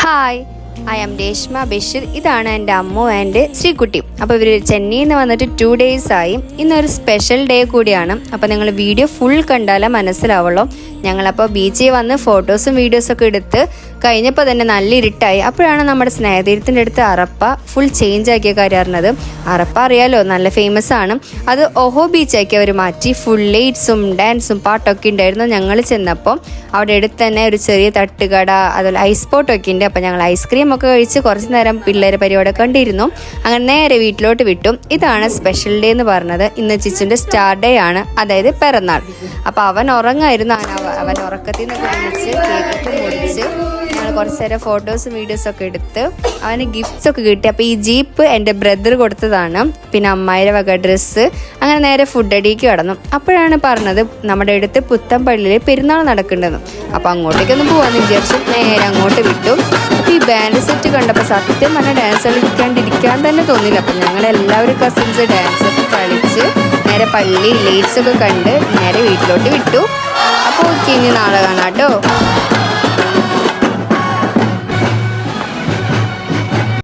Hi, I am Deshma Bashir. ഇതാണ് എൻ്റെ Ammu and Sreekutty. അപ്പോൾ ഇവർ ചെന്നൈയിൽ നിന്ന് വന്നിട്ട് 2 days ആയി. ഇന്നൊരു സ്പെഷ്യൽ ഡേ കൂടിയാണ്. അപ്പോൾ നിങ്ങൾ വീഡിയോ ഫുൾ കണ്ടാലേ മനസ്സിലാവുള്ളൂ. ഞങ്ങളപ്പോൾ ബീച്ചിൽ വന്ന് ഫോട്ടോസും വീഡിയോസൊക്കെ എടുത്ത് കഴിഞ്ഞപ്പോൾ തന്നെ നല്ല ഇരുട്ടായി. അപ്പോഴാണ് നമ്മുടെ സ്നേഹതീരത്തിൻ്റെ അടുത്ത് അറപ്പ ഫുൾ ചേഞ്ച് ആക്കിയ കാര്യം അറിഞ്ഞത്. അറപ്പ അറിയാലോ, നല്ല ഫേമസ് ആണ്. അത് ഓഹോ ബീച്ചാക്കി അവർ മാറ്റി. ഫുൾ ലൈറ്റ്സും ഡാൻസും പാട്ടൊക്കെ ഉണ്ടായിരുന്നു. ഞങ്ങൾ ചെന്നപ്പോൾ അവിടെ അടുത്ത് തന്നെ ഒരു ചെറിയ തട്ടുകട, അതുപോലെ ഐസ് പോട്ടൊക്കെ ഉണ്ട്. അപ്പോൾ ഞങ്ങൾ ഐസ്ക്രീം ഒക്കെ കഴിച്ച് കുറച്ച് നേരം പിള്ളേരെ പരിപാടിയൊക്കെ കണ്ടിരുന്നു. അങ്ങനെ നേരെ വീട്ടിലോട്ട് വിട്ടു. ഇതാണ് സ്പെഷ്യൽ ഡേ എന്ന് പറഞ്ഞത്. ഇന്ന് ചിച്ചുൻ്റെ സ്റ്റാർ ഡേ ആണ്, അതായത് പിറന്നാൾ. അപ്പോൾ അവൻ ഉറങ്ങായിരുന്നു. അവൻ ഉറക്കത്തിൽ നിന്നൊക്കെ വിളിച്ച് കേക്കൊക്കെ മുറിച്ച് ഞങ്ങൾ കുറച്ച് നേരം ഫോട്ടോസും വീഡിയോസൊക്കെ എടുത്ത് അവന് ഗിഫ്റ്റ്സ് ഒക്കെ കിട്ടി. അപ്പോൾ ഈ ജീപ്പ് എൻ്റെ ബ്രദർ കൊടുത്തതാണ്. പിന്നെ അമ്മായിയുടെ വക ഡ്രസ്സ്. അങ്ങനെ നേരെ ഫുഡ് അടിക്ക് കടന്നു. അപ്പോഴാണ് പറഞ്ഞത് നമ്മുടെ അടുത്ത് പുത്തൻപള്ളിയിൽ പെരുന്നാൾ നടക്കുന്നുണ്ടെന്ന്. അപ്പോൾ അങ്ങോട്ടേക്കൊന്ന് പോകാമെന്ന് വിചാരിച്ചു. നേരെ അങ്ങോട്ട് വിട്ടു. അപ്പോൾ ഈ ബാൻഡ് സെറ്റ് കണ്ടപ്പോൾ സത്യം പറഞ്ഞാൽ ഡാൻസ് കളിക്കാണ്ടിരിക്കാൻ തന്നെ തോന്നില്ല. അപ്പോൾ ഞങ്ങളെല്ലാവരും കസിൻസ് ഡാൻസൊക്കെ കളിച്ച് നേരെ പള്ളി ലൈറ്റ്സൊക്കെ കണ്ട് നേരെ വീട്ടിലോട്ട് വിട്ടു. അപ്പോൾ ഇനി നാളെ കാണാം കേട്ടോ.